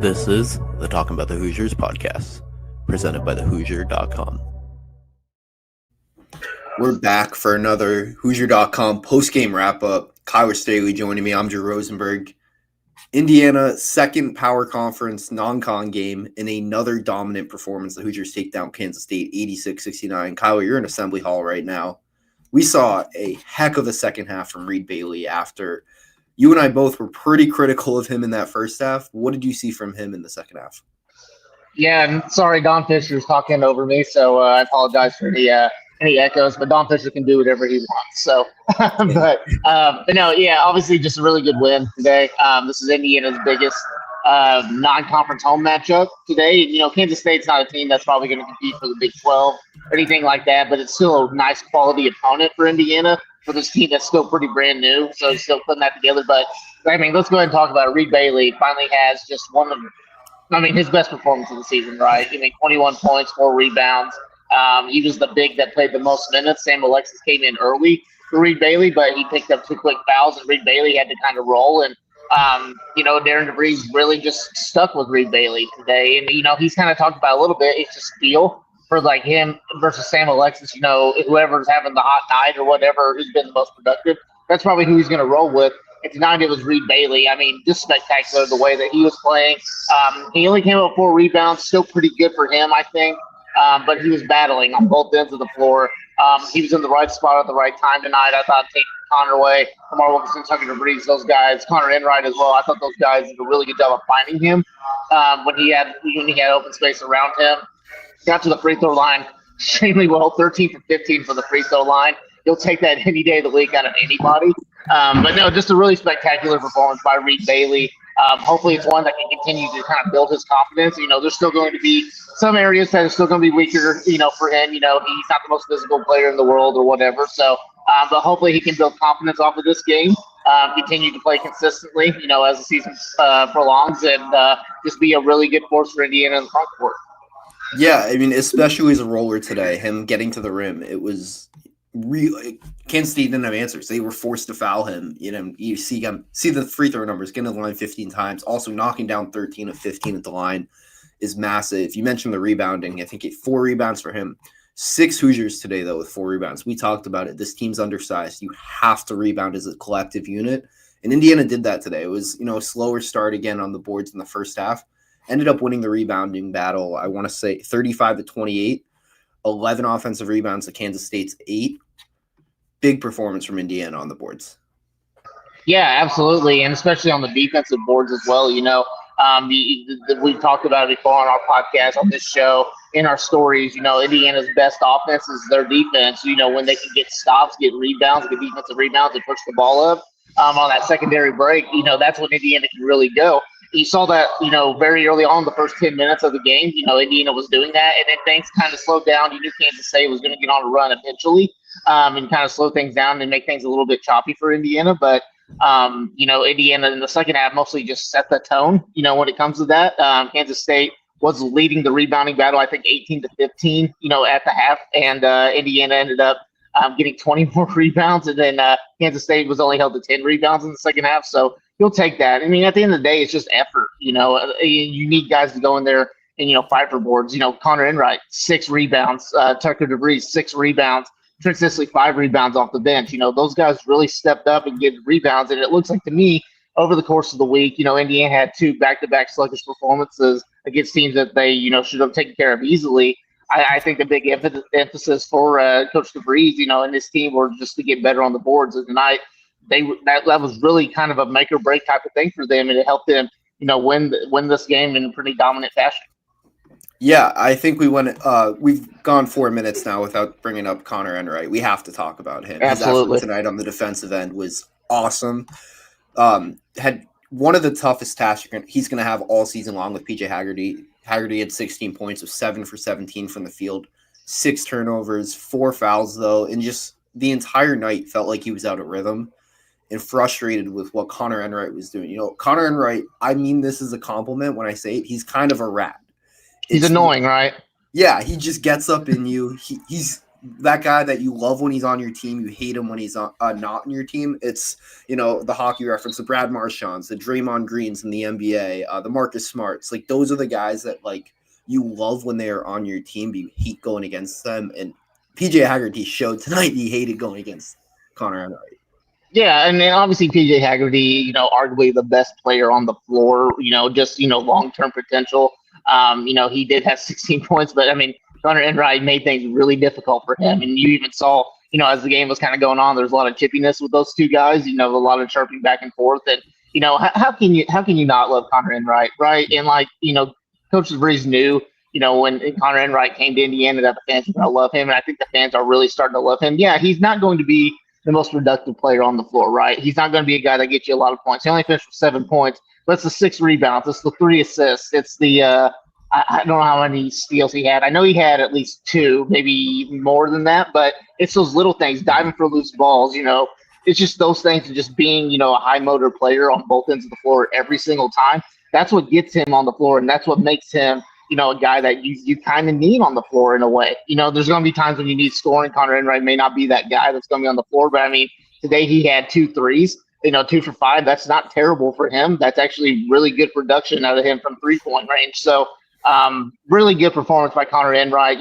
This is the Talkin Bout the Hoosiers podcast, presented by TheHoosier.com. We're back for another Hoosier.com postgame wrap-up. Staley joining me. I'm Drew Rosenberg. Indiana, second power conference non-con game in another dominant performance. The Hoosiers take down Kansas State 86-69. Kyler, you're in Assembly Hall right now. We saw a heck of a second half from Reed Bailey after you and I both were pretty critical of him in that first half. What did you see from him in the second half? Yeah, and sorry, Don Fisher's talking over me, so I apologize for any echoes. But Don Fisher can do whatever he wants. So, but no, yeah, obviously just a really good win today. This is Indiana's biggest non-conference home matchup today. You know, Kansas State's not a team that's probably going to compete for the Big 12 or anything like that, but it's still a nice quality opponent for Indiana, for this team that's still pretty brand new. So he's still putting that together. But I mean, let's go ahead and talk about it. Reed Bailey finally has just his best performance of the season, right? 21 points, 4 rebounds. He was the big that played the most minutes. Sam Alexis came in early for Reed Bailey, but he picked up 2 quick fouls, and Reed Bailey had to kind of roll. And, Darren DeVries really just stuck with Reed Bailey today. And, he's kind of talked about a little bit. It's just feel for, like, him versus Sam Alexis, whoever's having the hot night or whatever, who's been the most productive. That's probably who he's going to roll with. And tonight it was Reed Bailey. I mean, just spectacular the way that he was playing. He only came up with 4 rebounds, still pretty good for him, I think. But he was battling on both ends of the floor. He was in the right spot at the right time tonight. I thought Tate Conaway, Lamar Wilkinson, Tucker DeVries, those guys, Connor Enright as well. I thought those guys did a really good job of finding him when he had open space around him. Got to the free throw line extremely well, 13 for 15 for the free throw line. You'll take that any day of the week out of anybody. But no, just a really spectacular performance by Reed Bailey. Hopefully it's one that can continue to kind of build his confidence. There's still going to be some areas that are still going to be weaker, for him. He's not the most physical player in the world or whatever. So, but hopefully he can build confidence off of this game, continue to play consistently, as the season prolongs, and just be a really good force for Indiana in the front court. Yeah, I mean, especially as a roller today, him getting to the rim, it was really Kansas State didn't have answers. They were forced to foul him. You see the free throw numbers, getting to the line 15 times, also knocking down 13 of 15 at the line is massive. You mentioned the rebounding. I think 4 rebounds for him. 6 Hoosiers today, though, with 4 rebounds. We talked about it. This team's undersized. You have to rebound as a collective unit. And Indiana did that today. It was, a slower start again on the boards in the first half. Ended up winning the rebounding battle, I want to say 35-28. 11 offensive rebounds to Kansas State's 8. Big performance from Indiana on the boards. Yeah, absolutely, and especially on the defensive boards as well. We've talked about it before on our podcast, on this show, in our stories. Indiana's best offense is their defense. When they can get stops, get rebounds, get defensive rebounds, and push the ball up on that secondary break. That's when Indiana can really go. You saw that, very early on, the first 10 minutes of the game. Indiana was doing that, and then things kind of slowed down. You knew Kansas State was going to get on a run eventually, and kind of slow things down and make things a little bit choppy for Indiana. But, Indiana in the second half mostly just set the tone, when it comes to that. Kansas State was leading the rebounding battle, I think 18-15, at the half, and Indiana ended up getting 20 more rebounds, and then Kansas State was only held to 10 rebounds in the second half. So you'll take that. I mean, at the end of the day, it's just effort. You need guys to go in there and, fight for boards. Connor Enright, 6 rebounds. Tucker DeVries, 6 rebounds. Trent Sisley, 5 rebounds off the bench. Those guys really stepped up and get rebounds. And it looks like to me, over the course of the week, Indiana had 2 back-to-back sluggish performances against teams that they, should have taken care of easily. I think the big emphasis for Coach DeVries, and his team were just to get better on the boards. And tonight, that was really kind of a make or break type of thing for them, and it helped them, win this game in a pretty dominant fashion. Yeah, I think we've gone 4 minutes now without bringing up Connor Enright. We have to talk about him. Absolutely. His effort tonight on the defensive end was awesome. Had one of the toughest tasks he's going to have all season long with PJ Haggerty. Haggerty had 16 points of 7 for 17 from the field, 6 turnovers, 4 fouls, though, and just the entire night felt like he was out of rhythm and frustrated with what Connor Enright was doing. Connor Enright, I mean this is a compliment when I say it, he's kind of a rat. He's annoying, right? Yeah, he just gets up in you. He's that guy that you love when he's on your team, you hate him when he's not on your team. It's, the hockey reference, the Brad Marchands, the Draymond Greens in the NBA, the Marcus Smarts. Like, those are the guys that, like, you love when they are on your team, but you hate going against them. And PJ Haggerty showed tonight he hated going against Connor Enright. Yeah, and then obviously PJ Haggerty, arguably the best player on the floor, just, long-term potential. He did have 16 points, but I mean, Connor Enright made things really difficult for him. And you even saw, as the game was kind of going on, there's a lot of chippiness with those two guys, a lot of chirping back and forth. And, how can you not love Connor Enright, right? And like, Coach DeVries knew, when Connor Enright came to Indiana, that the fans were going to love him. And I think the fans are really starting to love him. Yeah, he's not going to be the most productive player on the floor, right? He's not going to be a guy that gets you a lot of points. He only finished with 7 points, but it's the 6 rebounds. It's the 3 assists. It's the I don't know how many steals he had. I know he had at least 2, maybe more than that, but it's those little things, diving for loose balls, it's just those things, and just being, a high motor player on both ends of the floor every single time. That's what gets him on the floor, and that's what makes him, a guy that you kind of need on the floor in a way. There's going to be times when you need scoring. Connor Enright may not be that guy that's going to be on the floor, but I mean, today he had 2 threes, 2 for 5. That's not terrible for him. That's actually really good production out of him from 3-point range. So really good performance by Connor Enright.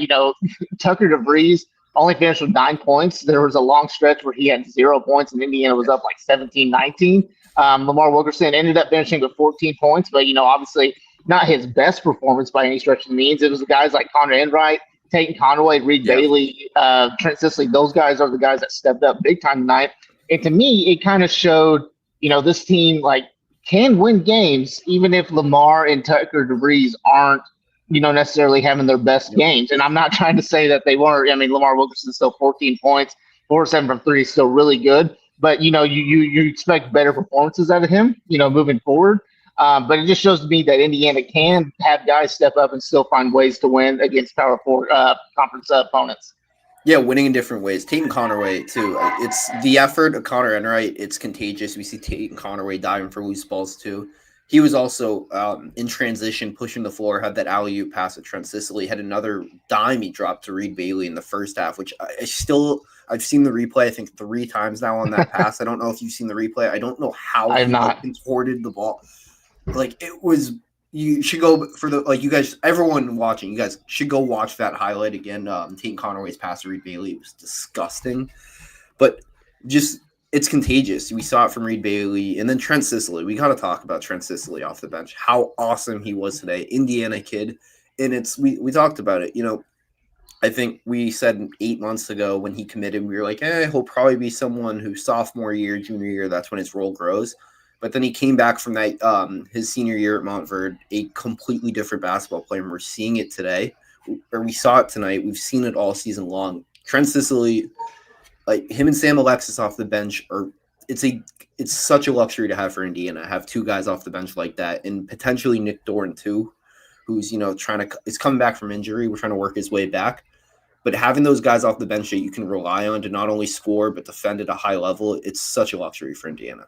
Tucker DeVries only finished with 9 points. There was a long stretch where he had 0 points, and Indiana was up like 17-19. Lamar Wilkerson ended up finishing with 14 points, but, obviously not his best performance by any stretch of the means. It was the guys like Connor Enright, Tatum Conway, Reed Bailey, Trent Sisley. Those guys are the guys that stepped up big time tonight. And to me, it kind of showed, this team can win games even if Lamar and Tucker DeVries aren't, necessarily having their best games. And I'm not trying to say that they weren't. I mean, Lamar Wilkerson still 14 points, 4-7 from 3 is still really good. But, you expect better performances out of him, moving forward. But it just shows to me that Indiana can have guys step up and still find ways to win against Power 4 conference opponents. Yeah, winning in different ways. Tatum Conway, too. It's the effort of Connor Enright. It's contagious. We see Tatum Conway diving for loose balls, too. He was also in transition, pushing the floor, had that alley-oop pass at Trent Sisley, had another dime he dropped to Reed Bailey in the first half, which I've seen the replay, I think 3 times now on that pass. I don't know if you've seen the replay. I don't know how he contorted the ball. Like, it was, you should go for you guys, everyone watching, you guys should go watch that highlight again. Tatum Conway's pass to Reed Bailey, it was disgusting. But just, it's contagious. We saw it from Reed Bailey. And then Trent Sisley. We got to talk about Trent Sisley off the bench. How awesome he was today. Indiana kid. And we talked about it. I think we said 8 months ago when he committed, we were like, he'll probably be someone who sophomore year, junior year, that's when his role grows. But then he came back from that his senior year at Montverde, a completely different basketball player. And we're seeing it today, or we saw it tonight. We've seen it all season long. Trent Sisley, like him and Sam Alexis off the bench, it's such a luxury to have for Indiana. Have 2 guys off the bench like that, and potentially Nick Dorn too, who's is coming back from injury. We're trying to work his way back. But having those guys off the bench that you can rely on to not only score but defend at a high level, it's such a luxury for Indiana.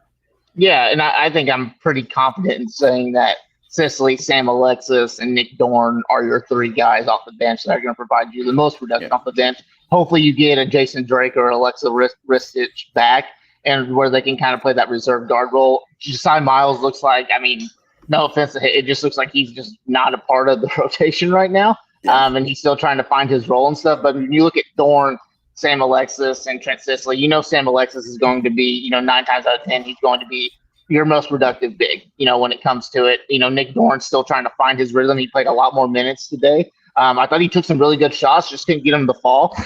Yeah, and I think I'm pretty confident in saying that Sisley, Sam Alexis, and Nick Dorn are your 3 guys off the bench that are going to provide you the most production off the bench. Hopefully you get a Jason Drake or Alexa Ristich back, and where they can kind of play that reserve guard role. Josiah Miles looks like, I mean, no offense to him, it just looks like he's just not a part of the rotation right now. And he's still trying to find his role and stuff. But when you look at Dorn, Sam Alexis, and Trent Sisley, Sam Alexis is going to be, 9 times out of 10, he's going to be your most productive big, when it comes to it. Nick Dorn's still trying to find his rhythm. He played a lot more minutes today. I thought he took some really good shots, just couldn't get him to fall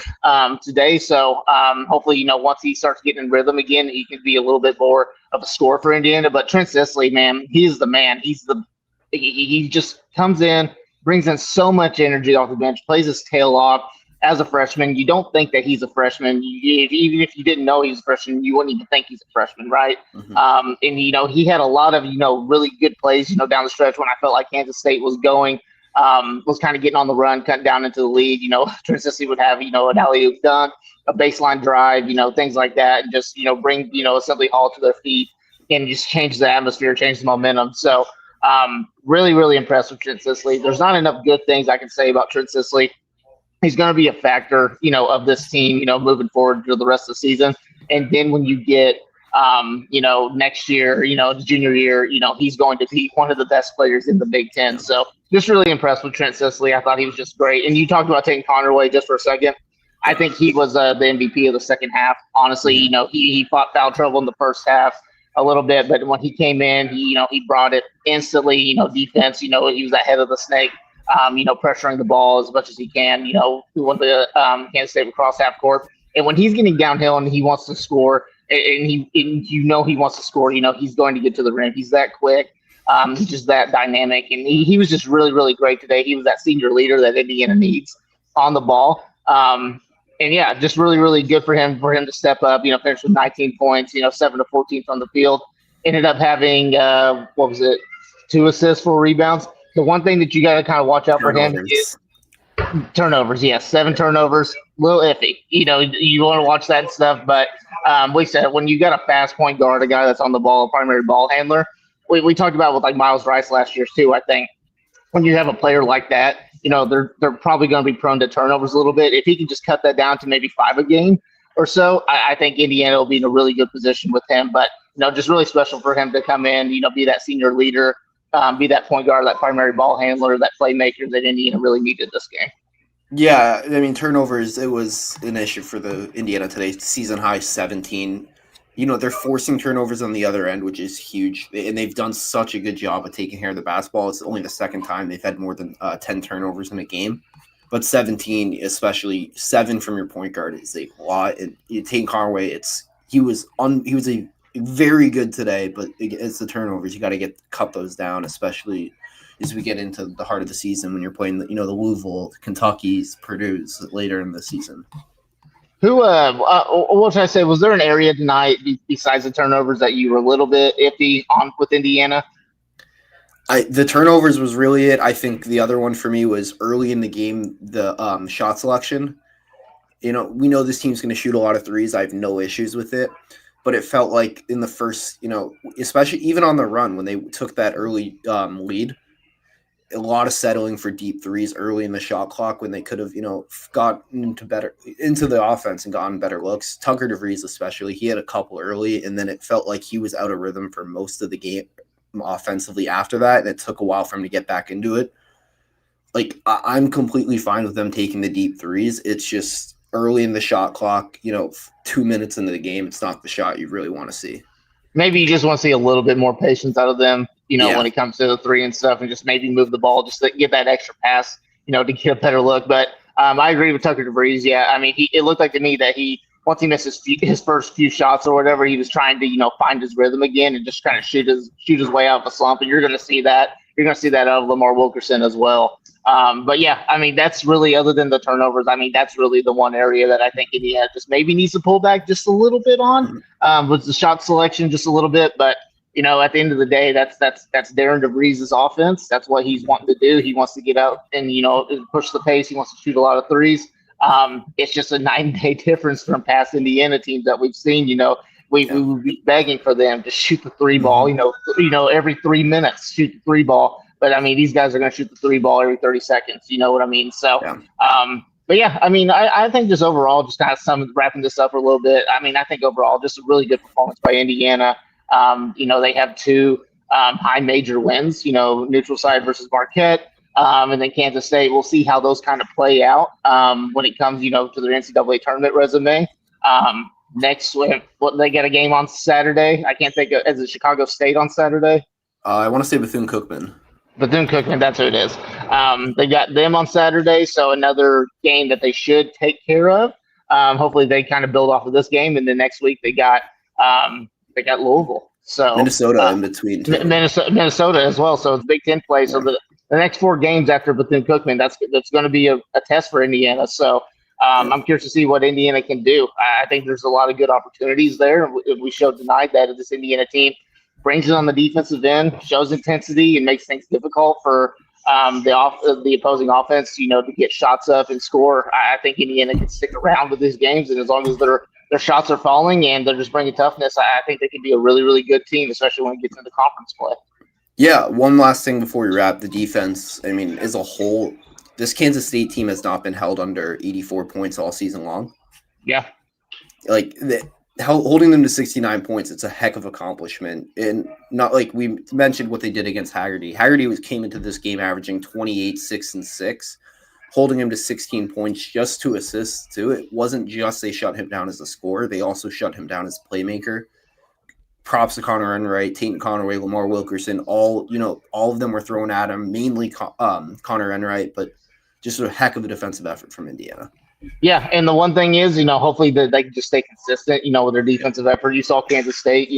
today. So hopefully, once he starts getting in rhythm again, he can be a little bit more of a scorer for Indiana. But Trent Sisley, man, he's the man. He just comes in, brings in so much energy off the bench, plays his tail off. As a freshman, you don't think that he's a freshman. Even if you didn't know he's a freshman, you wouldn't even think he's a freshman, right? Mm-hmm. And, he had a lot of, really good plays, down the stretch when I felt like Kansas State was going, was kind of getting on the run, cutting down into the lead. Trent Sisley would have, an alley-oop dunk, a baseline drive, things like that, and just, bring, Assembly Hall to their feet and just change the atmosphere, change the momentum. So really, really impressed with Trent Sisley. There's not enough good things I can say about Trent Sisley. He's going to be a factor, of this team, moving forward to the rest of the season. And then when you get, next year, the junior year, he's going to be one of the best players in the Big Ten. So just really impressed with Trent Sisley. I thought he was just great. And you talked about taking Connor away just for a second. I think he was the MVP of the second half. Honestly, he fought foul trouble in the first half a little bit, but when he came in, he brought it instantly. Defense. He was ahead of the snake. Pressuring the ball as much as he can. We went to Kansas State across half court, and when he's getting downhill and he wants to score, and he wants to score. He's going to get to the rim. He's that quick. He's just that dynamic, and he was just really, really great today. He was that senior leader that Indiana needs on the ball. And yeah, just really, really good for him to step up. Finished with 19 points. 7 to 14 from the field. Ended up having 2 assists, 4 rebounds. The one thing that you got to kind of watch out for him is turnovers. Yes, 7 turnovers, a little iffy. You want to watch that stuff, but we said when you got a fast point guard, a guy that's on the ball, a primary ball handler. We talked about with like Miles Rice last year too. I think when you have a player like that, they're probably going to be prone to turnovers a little bit. If he can just cut that down to maybe 5 a game or so, I think Indiana will be in a really good position with him. But just really special for him to come in, be that senior leader, be that point guard, that primary ball handler, that playmaker that Indiana really needed this game. Yeah, I mean, turnovers, it was an issue for the Indiana today. Season high 17. They're forcing turnovers on the other end, which is huge. And they've done such a good job of taking care of the basketball. It's only the second time they've had more than 10 turnovers in a game. But 17, especially 7 from your point guard, is a lot. And Tate Conway, he was a very good today, but it's the turnovers. You got to cut those down, especially as we get into the heart of the season when you're playing the Louisville, Kentucky's, Purdue's later in the season. What should I say? Was there an area tonight besides the turnovers that you were a little bit iffy on with Indiana? The turnovers was really it. I think the other one for me was early in the game, the shot selection. We know this team's going to shoot a lot of threes. I have no issues with it. But it felt like in the first, especially even on the run when they took that early lead, a lot of settling for deep threes early in the shot clock when they could have, gotten into the offense and gotten better looks. Tucker DeVries especially, he had a couple early, and then it felt like he was out of rhythm for most of the game offensively after that, and it took a while for him to get back into it. Like, I'm completely fine with them taking the deep threes. It's just early in the shot clock, 2 minutes into the game, it's not the shot you really want to see. Maybe you just want to see a little bit more patience out of them, when it comes to the three and stuff, and just maybe move the ball, just to get that extra pass, to get a better look. But I agree with Tucker DeVries. Yeah, I mean, it looked like to me that once he missed his first few shots or whatever, he was trying to, find his rhythm again and just kind of shoot his way out of a slump. And you're going to see that. You're going to see that out of Lamar Wilkerson as well. But yeah, I mean, that's really, other than the turnovers, I mean, that's really the one area that I think Indiana just maybe needs to pull back just a little bit on, with the shot selection just a little bit. But, at the end of the day, that's Darren DeVries' offense. That's what he's wanting to do. He wants to get out and, push the pace. He wants to shoot a lot of threes. It's just a 9-day difference from past Indiana teams that we've seen. We would be begging for them to shoot the three ball, every 3 minutes, shoot the three ball. But I mean, these guys are going to shoot the three ball every 30 seconds. You know what I mean? So, but yeah, I mean, I think just overall, just kind of wrapping this up a little bit. I mean, I think overall, just a really good performance by Indiana. They have 2 high major wins, neutral side versus Marquette. And then Kansas State, we'll see how those kind of play out when it comes, to their NCAA tournament resume. Next, they get a game on Saturday. I can't think of, is it Chicago State on Saturday? I want to say Bethune-Cookman. Bethune-Cookman, that's who it is. They got them on Saturday, so another game that they should take care of. Hopefully they kind of build off of this game, and then next week they got Louisville. So Minnesota in between. Minnesota as well. So it's Big Ten play. Yeah. So the next 4 games after Bethune-Cookman, that's going to be a test for Indiana. So I'm curious to see what Indiana can do. I think there's a lot of good opportunities there. We showed tonight that this Indiana team brings it on the defensive end, shows intensity, and makes things difficult for the opposing offense, to get shots up and score. I think Indiana can stick around with these games, and as long as their shots are falling and they're just bringing toughness, I think they can be a really, really good team, especially when it gets into conference play. Yeah, one last thing before we wrap. The defense, I mean, as a whole, this Kansas State team has not been held under 84 points all season long. Yeah. Like holding them to 69 points, it's a heck of accomplishment. And not like we mentioned what they did against Haggerty. Haggerty came into this game averaging 28, 6, and 6, holding him to 16 points, just 2 assists too. It wasn't just they shut him down as a scorer, they also shut him down as a playmaker. Props to Connor Enright, Tate Conaway, Lamar Wilkerson, all of them were thrown at him, mainly Connor Enright, but just a heck of a defensive effort from Indiana. Yeah, and the one thing is, hopefully they can just stay consistent, with their defensive effort. You saw Kansas State,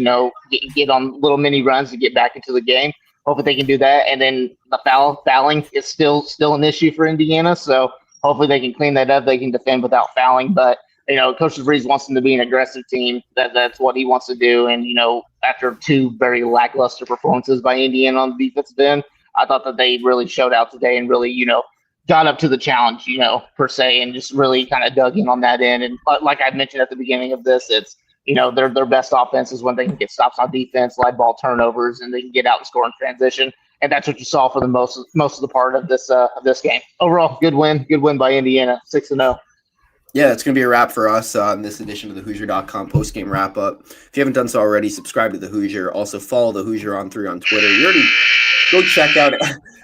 get on little mini runs to get back into the game. Hopefully they can do that. And then the fouling is still an issue for Indiana, so hopefully they can clean that up. They can defend without fouling, but Coach DeVries wants them to be an aggressive team. That's what he wants to do. And, after 2 very lackluster performances by Indiana on the defensive end, I thought that they really showed out today and really, got up to the challenge, per se, and just really kind of dug in on that end. And like I mentioned at the beginning of this, it's, their best offense is when they can get stops on defense, live ball turnovers, and they can get out and score in transition. And that's what you saw for the most of the part of this game. Overall, good win by Indiana, 6-0. Yeah, it's going to be a wrap for us on this edition of the Hoosier.com postgame wrap-up. If you haven't done so already, subscribe to The Hoosier. Also, follow The Hoosier on Twitter. You already go check out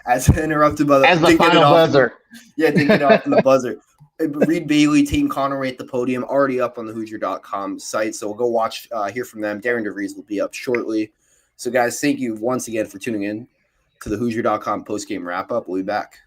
as interrupted by the... As the final buzzer. Didn't get off on the buzzer. Reed Bailey, Tate Conaway at the podium, already up on the Hoosier.com site. So we'll go watch, hear from them. Darren DeVries will be up shortly. So, guys, thank you once again for tuning in to the Hoosier.com postgame wrap-up. We'll be back.